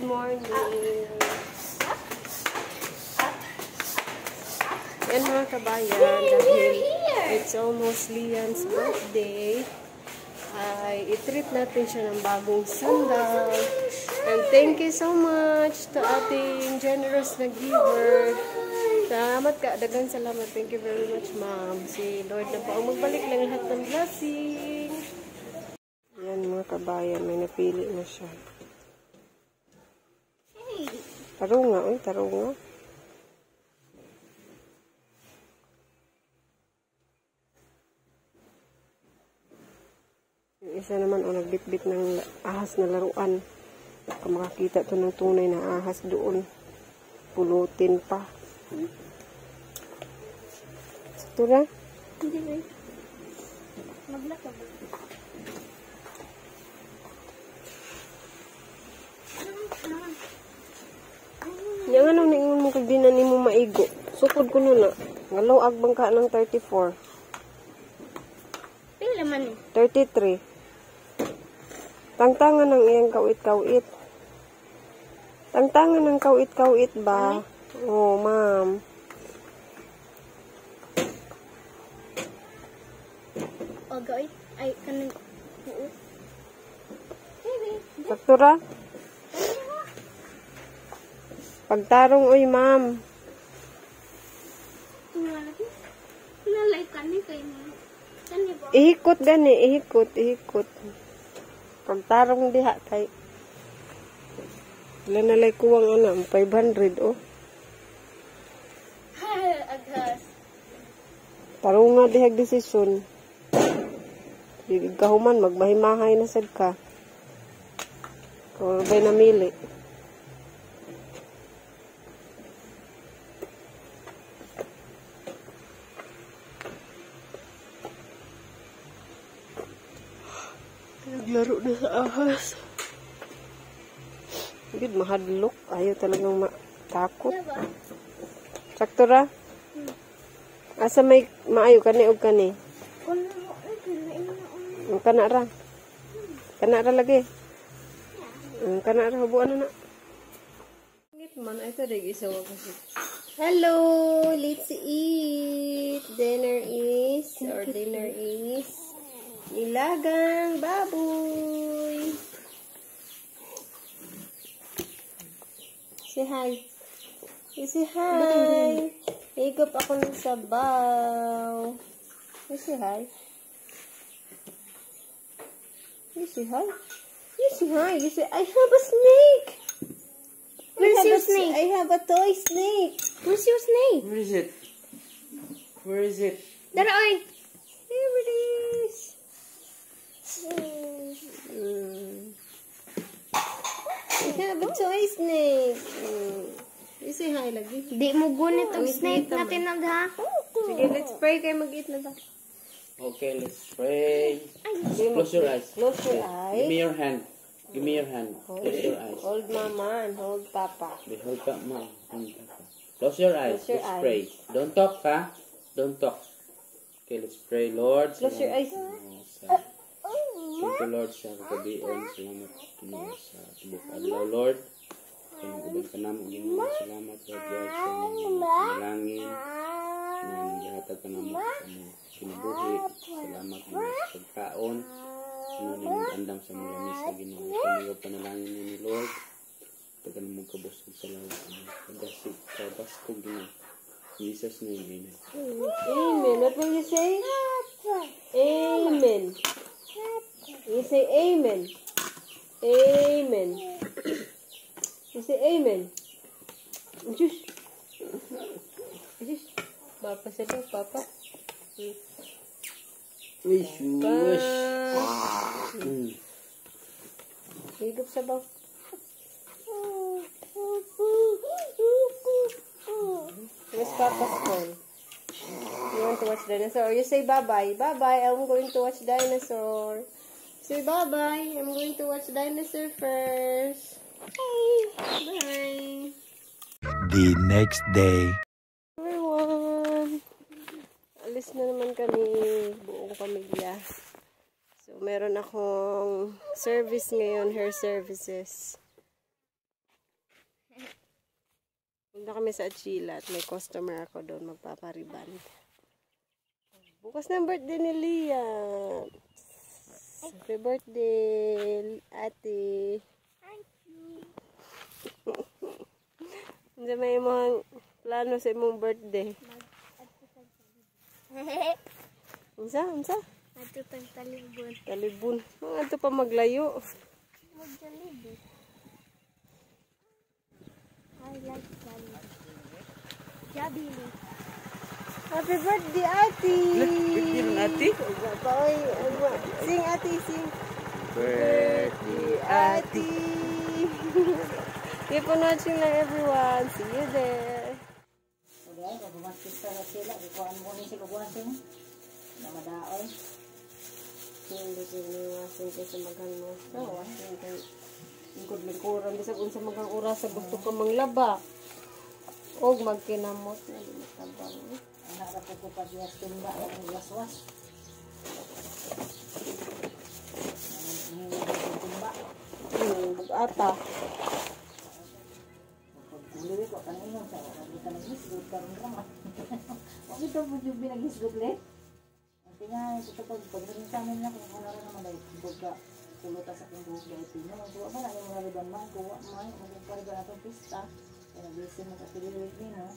morning. Yan mga kabayan, dahil it's almost Lian's birthday, ay i-treat natin siya ng bagong sandal. And thank you so much to ating generous na giver. Salamat ka, dagang salamat. Thank you very much, ma'am. Si Lord na po ang magbalik ng lahat ng blessing. Yan mga kabayan, may napili na siya. Tarunga, tarunga. Yung isa naman, nagbitbit ng ahas na laruan. Kung makakita to ng tunay na ahas doon, pulutin pa. Ito na? Hindi ba? Maglak ka ba? Yang anong naingon mo kag dinan nimo maigo? Sukod ko na. Ngalaw agbang ka ng 34. Pila man eh? 33. Tangtangan ng iyang kawit-kawit. Tangtangan ng kawit-kawit ba? Oh, ma'am. O, gawit. Ay, kanang... Saktura? Pagtarong, uy, ma'am. Nalay kani kay mo. Kani ba? Ihikot gani, ihikot. Pagtarong diha kay wala nalay kuwang 500 oh. Agas. Tarong nga dihag desisyon. Di kahuman magmahimahay na sad ka. Kung bay namili. Naglaro na sa ahas. Gid mahadlok, ayaw talagang matakot. Saktura? Asa may maayo kani og kani? Kana ra lagi. Kana ra hubuan na. Ngit man ay ta dig isaw kasi. Hello, let's eat. Dinner is nilagang baboy. Say hi. Say hi. Higop ako ng sabaw. Say hi. You say hi. You say hi. You say, I have a snake. Where's your snake? I have a toy snake. Where's your snake? Where is it? Where is it? Dara, oy. Here it is. I have a toy snake. You say hi lagi. Di mo gunit og Ang snake ngita na man. tinagha. Sige, let's pray kayo mag-eat na ba? Okay, let's pray. Close your eyes. Close your Give me eyes. your hand. Give me your hand. Close your eyes. Hold mama and hold papa. Hold up, mom. Close your eyes. Close your Let's eyes. pray. Don't talk, ha? Don't talk. Okay, let's pray, Lord. Close your eyes. Thank you, Lord, sa kagabion. Salamat mo sa tubok adlaw, Lord. Pinag-ubad ka namin. Ginoo, salamat, Lord God, sa mga panalangin. Nang gihatag ka namin sa mga kinabuhi. Salamat mo sa pagkaon. Nung andam sa mga lamisa, Ginoo. Sa mga panalangin ni Lord. Tagan mo kabusog sa lawa. Pagasig, pabaskog, Ginoo. In Jesus' name, amen. Amen. What will you say? Amen. You say amen. Amen. You say amen. Just. Papa said it, Papa. Wish. Higop sa baw. Where's Papa's phone? You want to watch dinosaur? You say bye-bye. Bye-bye. I'm going to watch dinosaur. Say bye-bye. I'm going to watch dinosaur first. Bye. The next day. Everyone. Alis na naman kami, buong pamilya. So, meron akong service ngayon, hair services. Punta kami sa Achila at may customer ako doon magpapariband. Bukas na ang birthday ni Liam. Happy birthday, ate. Hindi may mga plano sa imong birthday. Unsa? Ato pang talibon. Talibon. Mga ito pa maglayo. Mag-Jollibee. I like Jollibee. Jollibee. Happy birthday, ate! Birthday ng ate? Sing, ate, sing. Birthday, Ate! Keep on watching lang, everyone. See you there. Okay, kung bumaskista sa sila, ikuhaan mo ni sila buwasin. Na madaoy. Hindi ko niwasin kayo sa maghang mo. Wasin kayo. Lingkod-lingkuran. Bisag unsa maghang oras sa gusto ka manglaba. O magkinamot na matabang. Anak na po ko pag-iwas tumba, ang waswas. Hindi ko tumba. Bag-ata. Pag-uliwi ko, kanino sa hindi ka nag-isgot ka rin naman. Huwag ito po yung binag-isgot le. Ang tingnan, ito pag-rin sa amin na kung ano rin naman ay ka kuluta sa kong buhok na ito. Magkuha ba na yung mga liban man, kuha man, magkuha ba na itong pista. Kaya nag-isin mo sa pililig din, no?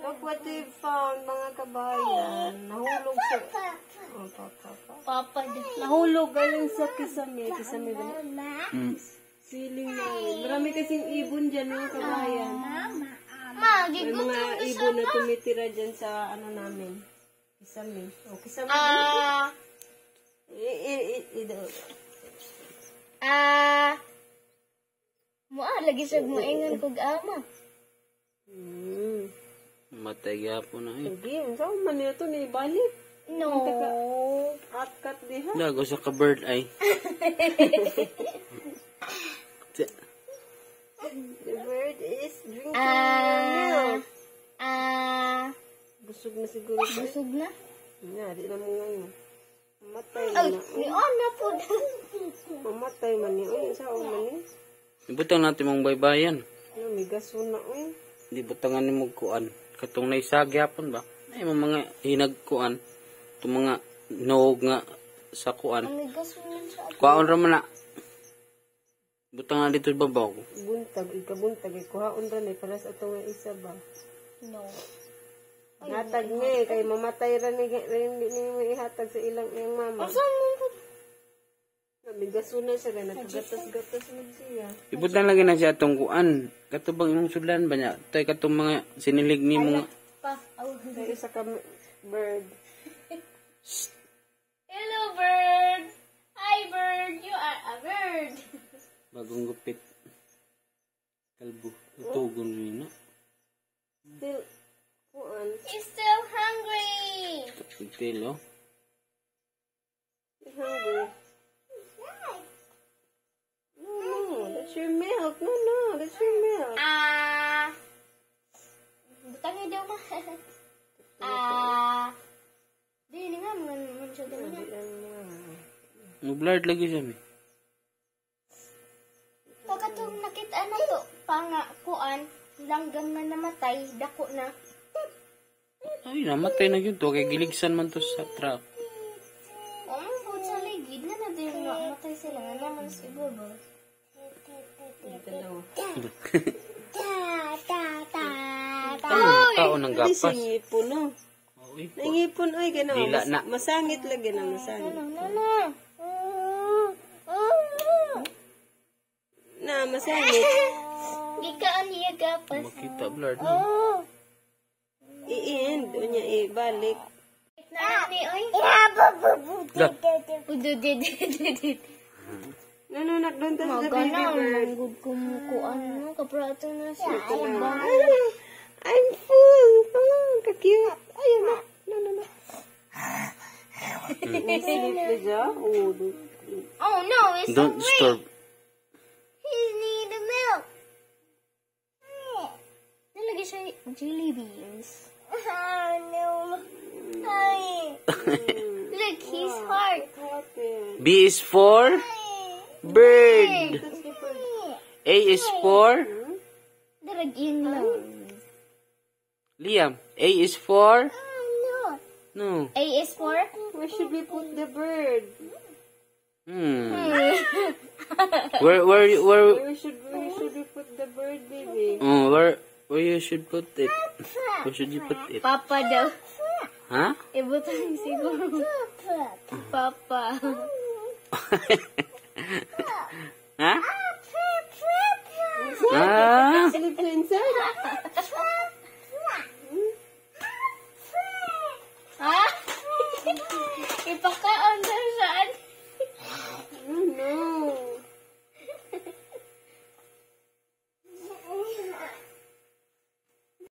Look what they found, mga kabayan. Nahulog sa... Oh, Papa din. Nahulog galing sa kisame. Kisame ba? Siling na yun. Marami kasing ibon dyan, mga kabayan. Ma, May gigot. mga ibon na tumitira dyan sa ano namin. Kisame. O, kisame. Lagi sa maingan kog ama. Matay gyapon na eh. Sige, saan man nito ni balik? No. At-cut diha. Dago sa ka-bird eye. The bird is drinking milk. Busog na siguro. Busog na. Nga, di na mo ngayon. Mamatay Ay, na. ni Ana po. Mamatay man ni. Uy, saan man ni? Ibutang natin mong baybayan. Ano, may gaso na. Uy. Di butangan ni mong kuan. Katong naisag yapon ba? Ay, mga hinagkuan. Itong mga noog nga sa kuan. Ang gasunan sa Kuhaon raman na. Butangan dito sa babaw. Buntag, ikabuntag. Ikuhaon rin eh. Para sa itong isa ba? No. Hatag niya eh. Kaya mamatay rin hindi niya mo ihatag sa ilang iyang mama. Saan mo po? May gaso na siya rin. Naggatas-gatas mo siya. Ibutang lagi na siya itong kuan. Katubang imong sudlan ba niya? Tay katong mga sinilig ni mga... Pa. Kaya isa ka bird. Hello, bird. Hi, bird. You are a bird. Bagong gupit. Kalbo. Tugon rin na. Still, kuan. He's still hungry. Pigtail oh. You're hungry. No, that's your milk. No, that's your milk. Butangin daw ma. Di nga man siya daw na. Blurred lagi siya mi. Pagkatong nakita na to, pangakuan, langgam na namatay, dako na. Ay, namatay na yun to. Kaya giligsan man to sa truck. Bukod sa ligid na na din namatay sila nga naman sa ibabaw. Dito daw. Taon ng gapas. Singipon, no? Uy, Nangipon, oy, gano'n. Dila na. Masangit lagi na, masangit. Na, masangit. Gikaan niya gapas. makita blurred na. I-end, o niya, ibalik. Nani, oy. Da. Ududid. No, nak, don't touch the baby Magana, bird. manggod kumukuan no. Kaprato na siya. I'm full. Oh, ka-cute. Ayun na. No. Sleep na siya. Oh no, it's Don't so disturb. He need the milk. Nalagay siya jelly beans. No. Look, his heart. B is for bird. A is for Daragin lang. Liam. A is for No. no. A is for? Where should we put the bird? Where Where should we put the bird, baby? where you should put it? Where should you put it? Papa daw. Huh? Ibutan siguro. Papa. Huh? Ah? Sleep na inside. Ha? Ipakaon